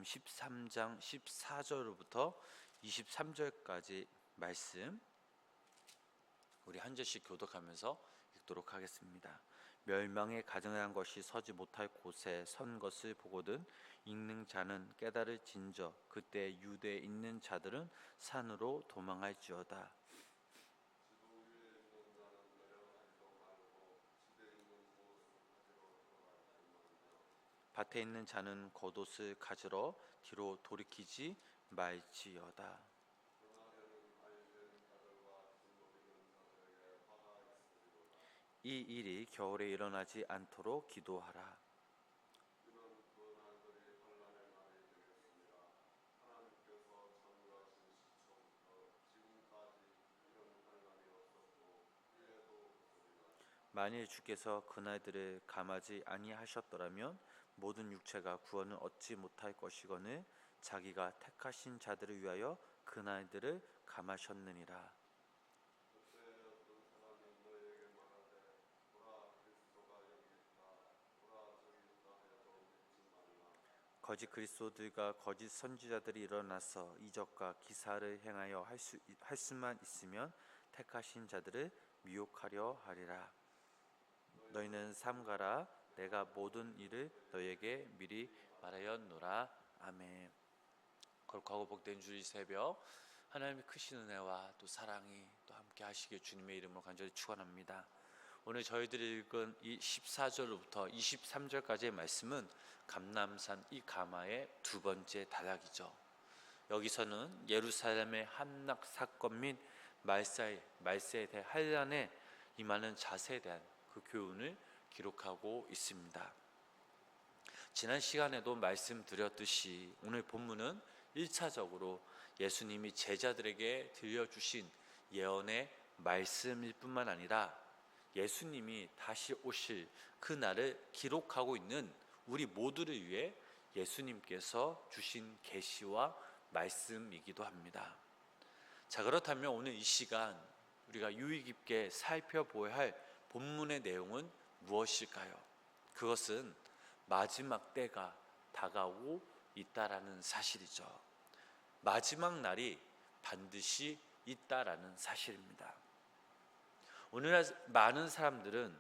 13장 14절부터 23절까지 말씀 우리 한 절씩 교독하면서 읽도록 하겠습니다. 멸망에 가증한 것이 서지 못할 곳에 선 것을 보거든 읽는 자는 깨달을진저 그때 유대에 있는 자들은 산으로 도망할지어다. 밭에 있는 자는 겉옷을 가지러 뒤로 돌이키지 말지어다. 이 일이 겨울에 일어나지 않도록 기도하라. 만일 주께서 그날들을 감하지 아니하셨더라면 모든 육체가 구원을 얻지 못할 것이거늘 자기가 택하신 자들을 위하여 그날들을 감하셨느니라. 거짓 그리스도들과 거짓 선지자들이 일어나서 이적과 기사를 행하여 할 수만 있으면 택하신 자들을 미혹하려 하리라. 너희는 삼가라. 내가 모든 일을 너희에게 미리 말하였노라. 아멘. 거룩하고 복된 주일 새벽 하나님의 크신 은혜와 또 사랑이 또 함께 하시길 주님의 이름으로 간절히 축원합니다. 오늘 저희들이 읽은 이 14절부터 23절까지의 말씀은 감람산 이 가마의 두 번째 단락이죠. 여기서는 예루살렘의 함락 사건 및 말세에 대한 환란에 임하는 자세에 대한 그 교훈을 기록하고 있습니다. 지난 시간에도 말씀드렸듯이 오늘 본문은 1차적으로 예수님이 제자들에게 들려주신 예언의 말씀일 뿐만 아니라 예수님이 다시 오실 그 날을 기록하고 있는 우리 모두를 위해 예수님께서 주신 계시와 말씀이기도 합니다. 자, 그렇다면 오늘 이 시간 우리가 유의 깊게 살펴보아야 할 본문의 내용은 무엇일까요? 그것은 마지막 때가 다가오고 있다라는 사실이죠. 마지막 날이 반드시 있다라는 사실입니다. 오늘날 많은 사람들은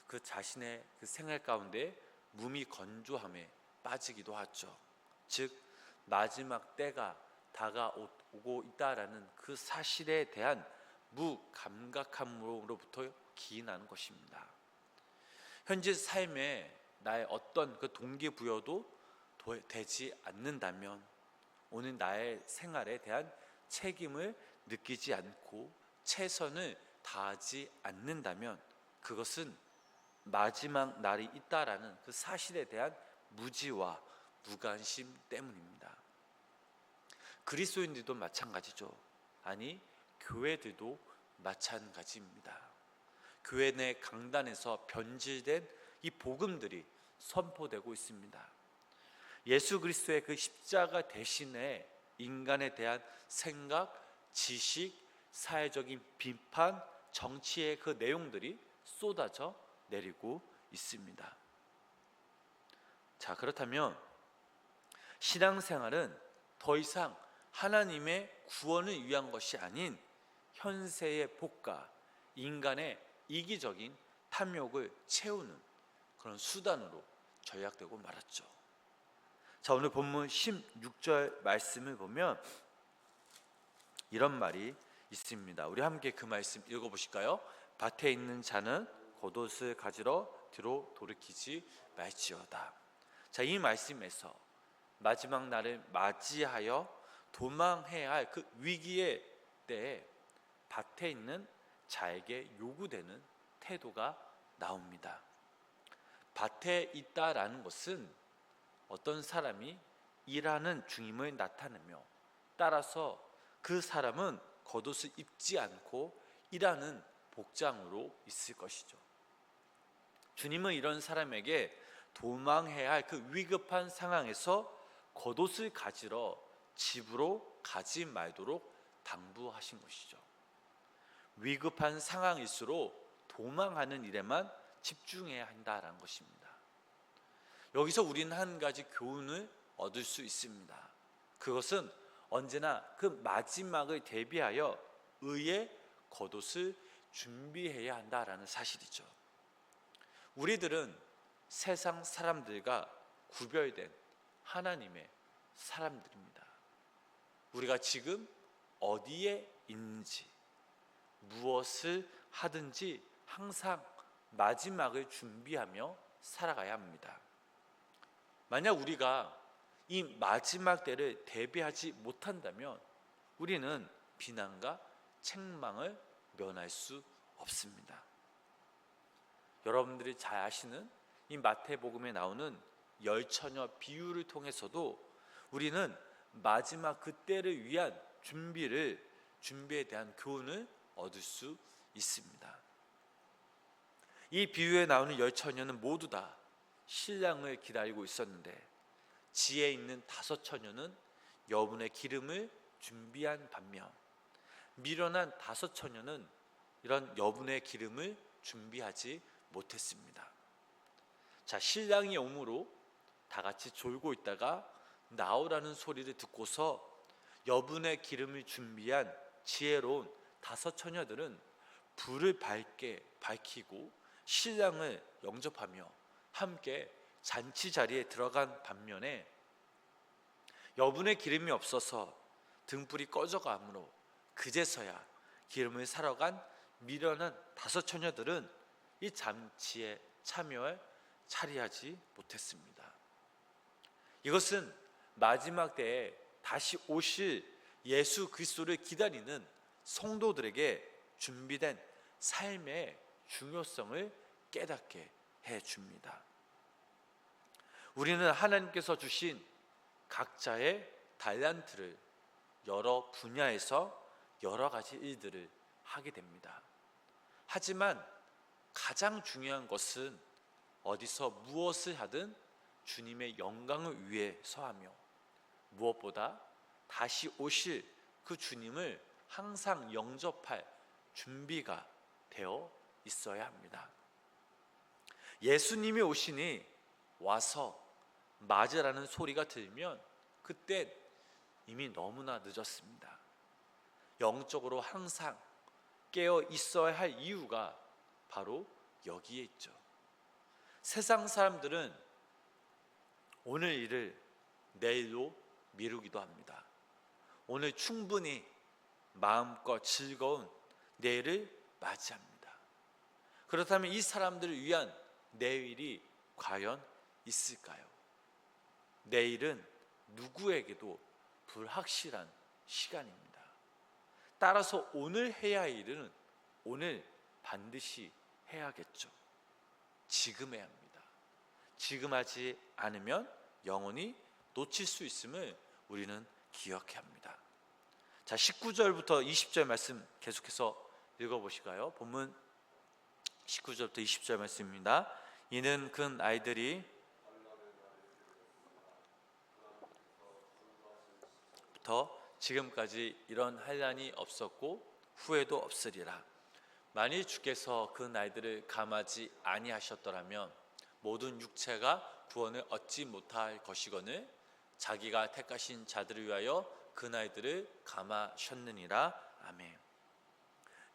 그 자신의 그 생활 가운데 무미건조함에 빠지기도 하죠. 즉 마지막 때가 다가오고 있다라는 그 사실에 대한 무감각함으로부터 기인하는 것입니다. 현재 삶에 나의 어떤 그 동기부여도 되지 않는다면 오늘 나의 생활에 대한 책임을 느끼지 않고 최선을 다하지 않는다면 그것은 마지막 날이 있다라는 그 사실에 대한 무지와 무관심 때문입니다. 그리스도인들도 마찬가지죠. 아니 교회들도 마찬가지입니다. 교회 내 강단에서 변질된 이 복음들이 선포되고 있습니다. 예수 그리스도의 그 십자가 대신에 인간에 대한 생각, 지식, 사회적인 비판, 정치의 그 내용들이 쏟아져 내리고 있습니다. 자, 그렇다면 신앙생활은 더 이상 하나님의 구원을 위한 것이 아닌 현세의 복과 인간의 이기적인 탐욕을 채우는 그런 수단으로 전락되고 말았죠. 자, 오늘 본문 16절 말씀을 보면 이런 말이 있습니다. 우리 함께 그 말씀 읽어보실까요? 밭에 있는 자는 겉옷을 가지러 뒤로 돌이키지 말지어다. 자, 이 말씀에서 마지막 날을 맞이하여 도망해야 할 그 위기의 때에 밭에 있는 자에게 요구되는 태도가 나옵니다. 밭에 있다라는 것은 어떤 사람이 일하는 중임을 나타내며 따라서 그 사람은 겉옷을 입지 않고 일하는 복장으로 있을 것이죠. 주님은 이런 사람에게 도망해야 할 그 위급한 상황에서 겉옷을 가지러 집으로 가지 말도록 당부하신 것이죠. 위급한 상황일수록 도망하는 일에만 집중해야 한다는 것입니다. 여기서 우리는 한 가지 교훈을 얻을 수 있습니다. 그것은 언제나 그 마지막을 대비하여 의의 겉옷을 준비해야 한다라는 사실이죠. 우리들은 세상 사람들과 구별된 하나님의 사람들입니다. 우리가 지금 어디에 있는지, 무엇을 하든지 항상 마지막을 준비하며 살아가야 합니다. 만약 우리가 이 마지막 때를 대비하지 못한다면 우리는 비난과 책망을 면할 수 없습니다. 여러분들이 잘 아시는 이 마태복음에 나오는 열처녀 비유를 통해서도 우리는 마지막 그때를 위한 준비에 대한 교훈을 얻을 수 있습니다. 이 비유에 나오는 열처녀는 모두 다 신랑을 기다리고 있었는데 지혜 있는 5처녀는 여분의 기름을 준비한 반면 미련한 5처녀는 이런 여분의 기름을 준비하지 못했습니다. 자, 신랑이 오므로 다 같이 졸고 있다가 나오라는 소리를 듣고서 여분의 기름을 준비한 지혜로운 5처녀들은 불을 밝게 밝히고 신랑을 영접하며 함께 잔치 자리에 들어간 반면에 여분의 기름이 없어서 등불이 꺼져가므로 그제서야 기름을 사러 간 미련한 5처녀들은 이 잔치에 참여할 차리하지 못했습니다. 이것은 마지막 때에 다시 오실 예수 그리스도를 기다리는 성도들에게 준비된 삶의 중요성을 깨닫게 해줍니다. 우리는 하나님께서 주신 각자의 달란트를 여러 분야에서 여러 가지 일들을 하게 됩니다. 하지만 가장 중요한 것은 어디서 무엇을 하든 주님의 영광을 위해서 하며 무엇보다 다시 오실 그 주님을 항상 영접할 준비가 되어 있어야 합니다. 예수님이 오시니 와서 맞으라는 소리가 들리면 그때 이미 너무나 늦었습니다. 영적으로 항상 깨어 있어야 할 이유가 바로 여기에 있죠. 세상 사람들은 오늘 일을 내일로 미루기도 합니다. 오늘 충분히 마음껏 즐거운 내일을 맞이합니다. 그렇다면 이 사람들을 위한 내일이 과연 있을까요? 내일은 누구에게도 불확실한 시간입니다. 따라서 오늘 해야 할 일은 오늘 반드시 해야겠죠. 지금 해야 합니다. 지금 하지 않으면 영원히 놓칠 수 있음을 우리는 기억해야 합니다. 자, 19절부터 20절 말씀 계속해서 읽어보실까요? 본문 19절부터 20절 말씀입니다. 이는 큰 아이들이 부터 지금까지 이런 환난이 없었고 후에도 없으리라. 만일 주께서 그 날들을 감하지 아니하셨더라면 모든 육체가 구원을 얻지 못할 것이거늘 자기가 택하신 자들을 위하여 그 날들을 감하셨느니라. 아멘.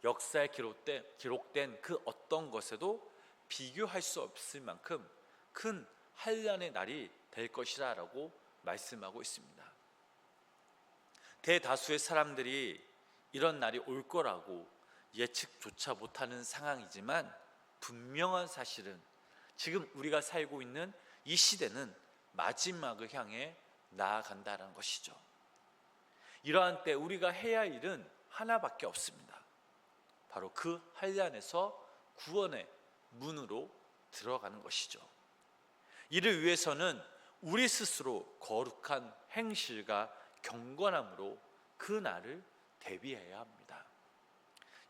역사에 기록된 그 어떤 것에도 비교할 수 없을 만큼 큰 환난의 날이 될 것이라 라고 말씀하고 있습니다. 대다수의 사람들이 이런 날이 올 거라고 예측조차 못하는 상황이지만 분명한 사실은 지금 우리가 살고 있는 이 시대는 마지막을 향해 나아간다는 것이죠. 이러한 때 우리가 해야 할 일은 하나밖에 없습니다. 바로 그 환난에서 구원의 문으로 들어가는 것이죠. 이를 위해서는 우리 스스로 거룩한 행실과 경건함으로 그 날을 대비해야 합니다.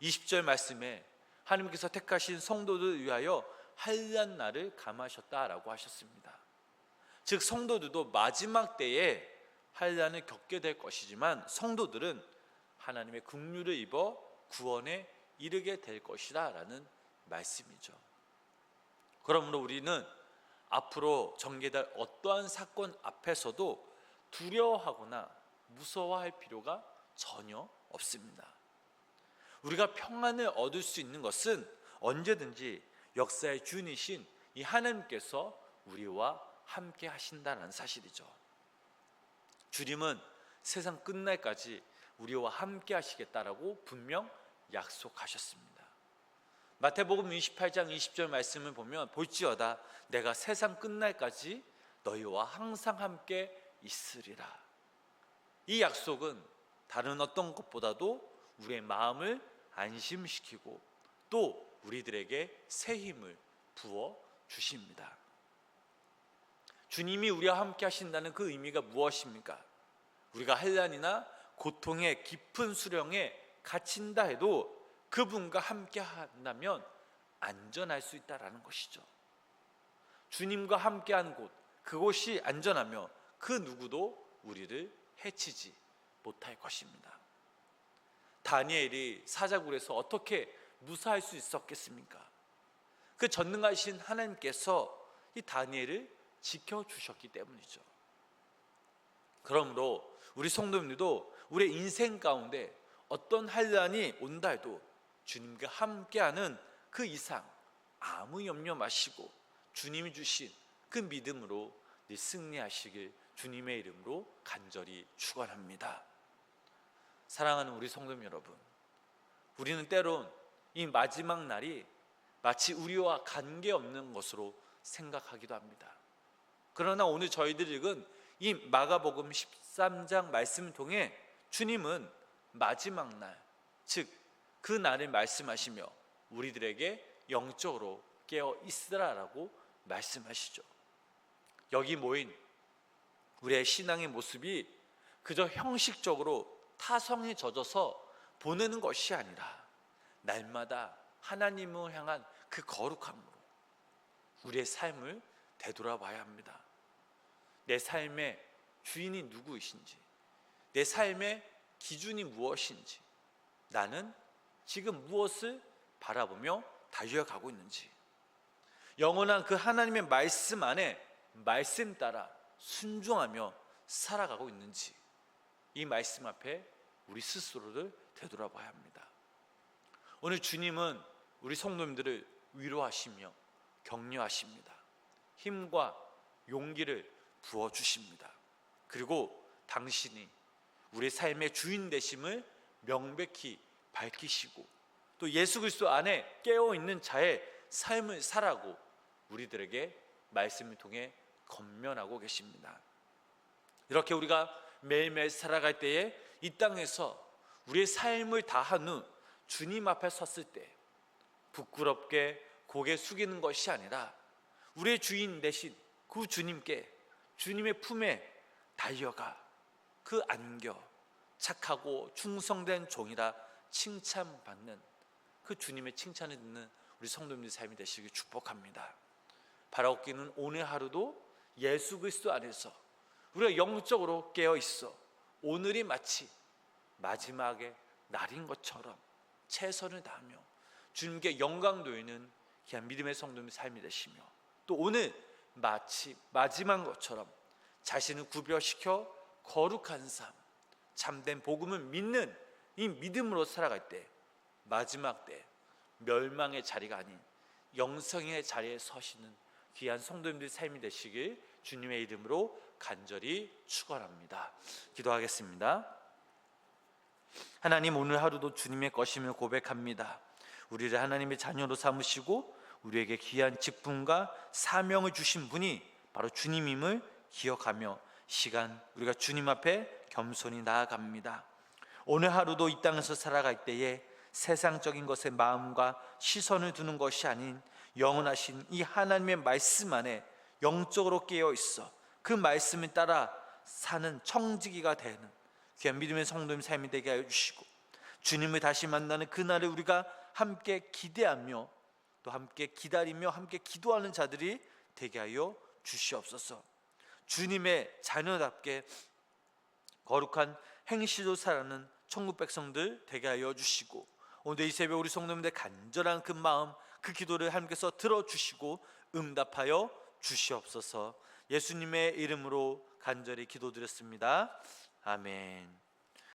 20절 말씀에 하나님께서 택하신 성도들을 위하여 환난 날을 감하셨다라고 하셨습니다. 즉 성도들도 마지막 때에 환난을 겪게 될 것이지만 성도들은 하나님의 긍휼을 입어 구원에 이르게 될 것이다 라는 말씀이죠. 그러므로 우리는 앞으로 전개될 어떠한 사건 앞에서도 두려워하거나 무서워할 필요가 전혀 없습니다. 우리가 평안을 얻을 수 있는 것은 언제든지 역사의 주인이신 이 하나님께서 우리와 함께 하신다는 사실이죠. 주님은 세상 끝날까지 우리와 함께 하시겠다라고 분명 약속하셨습니다. 마태복음 28장 20절 말씀을 보면 볼지어다 내가 세상 끝날까지 너희와 항상 함께 있으리라. 이 약속은 다른 어떤 것보다도 우리의 마음을 안심시키고 또 우리들에게 새 힘을 부어 주십니다. 주님이 우리와 함께 하신다는 그 의미가 무엇입니까? 우리가 환난이나 고통의 깊은 수렁에 갇힌다 해도 그분과 함께 한다면 안전할 수 있다라는 것이죠. 주님과 함께한 곳, 그곳이 안전하며 그 누구도 우리를 해치지 못할 것입니다. 다니엘이 사자굴에서 어떻게 무사할 수 있었겠습니까? 그 전능하신 하나님께서 이 다니엘을 지켜주셨기 때문이죠. 그러므로 우리 성도님들도 우리의 인생 가운데 어떤 환난이 온다 해도 주님과 함께하는 그 이상 아무 염려 마시고 주님이 주신 그 믿음으로 승리하시길 주님의 이름으로 간절히 축원합니다. 사랑하는 우리 성도님 여러분, 우리는 때론 이 마지막 날이 마치 우리와 관계없는 것으로 생각하기도 합니다. 그러나 오늘 저희들이 읽은 이 마가복음 13장 말씀을 통해 주님은 마지막 날, 즉 그 날을 말씀하시며 우리들에게 영적으로 깨어 있으라라고 말씀하시죠. 여기 모인 우리의 신앙의 모습이 그저 형식적으로 타성에 젖어서 보내는 것이 아니라 날마다 하나님을 향한 그 거룩함으로 우리의 삶을 되돌아봐야 합니다. 내 삶의 주인이 누구이신지, 내 삶의 기준이 무엇인지, 나는 지금 무엇을 바라보며 달려가고 있는지, 영원한 그 하나님의 말씀 안에 말씀 따라 순종하며 살아가고 있는지, 이 말씀 앞에 우리 스스로를 되돌아봐야 합니다. 오늘 주님은 우리 성도님들을 위로하시며 격려하십니다. 힘과 용기를 부어주십니다. 그리고 당신이 우리 삶의 주인 되심을 명백히 밝히시고 또 예수 그리스도 안에 깨어있는 자의 삶을 살아고 우리들에게 말씀을 통해 권면하고 계십니다. 이렇게 우리가 매일매일 살아갈 때에 이 땅에서 우리의 삶을 다한 후 주님 앞에 섰을 때 부끄럽게 고개 숙이는 것이 아니라 우리의 주인 되신 그 주님께, 주님의 품에 달려가 그 안겨 착하고 충성된 종이라 칭찬받는 그 주님의 칭찬을 듣는 우리 성도님들 삶이 되시길 축복합니다. 바라옵기는 오늘 하루도 예수 그리스도 안에서 우리가 영적으로 깨어 있어 오늘이 마치 마지막의 날인 것처럼 최선을 다하며 주님께 영광 돌리는 귀한 믿음의 성도님의 삶이 되시며 또 오늘 마치 마지막 것처럼 자신을 구별시켜 거룩한 삶, 참된 복음을 믿는 이 믿음으로 살아갈 때 마지막 때 멸망의 자리가 아닌 영성의 자리에 서시는 귀한 성도님들의 삶이 되시길 주님의 이름으로 간절히 축원합니다. 기도하겠습니다. 하나님, 오늘 하루도 주님의 것임을 고백합니다. 우리를 하나님의 자녀로 삼으시고 우리에게 귀한 직분과 사명을 주신 분이 바로 주님임을 기억하며 시간 우리가 주님 앞에 겸손히 나아갑니다. 오늘 하루도 이 땅에서 살아갈 때에 세상적인 것에 마음과 시선을 두는 것이 아닌 영원하신 이 하나님의 말씀 안에 영적으로 깨어 있어 그 말씀을 따라 사는 청지기가 되는 귀한 믿음의 성도님 삶이 되게 하여 주시고 주님을 다시 만나는 그날을 우리가 함께 기대하며 또 함께 기다리며 함께 기도하는 자들이 되게 하여 주시옵소서. 주님의 자녀답게 거룩한 행실로 살아가는 천국 백성들 되게 하여 주시고 오늘 이 새벽 우리 성도님들 간절한 그 마음 그 기도를 하나님께서 들어주시고 응답하여 주시옵소서. 예수님의 이름으로 간절히 기도드렸습니다. 아멘.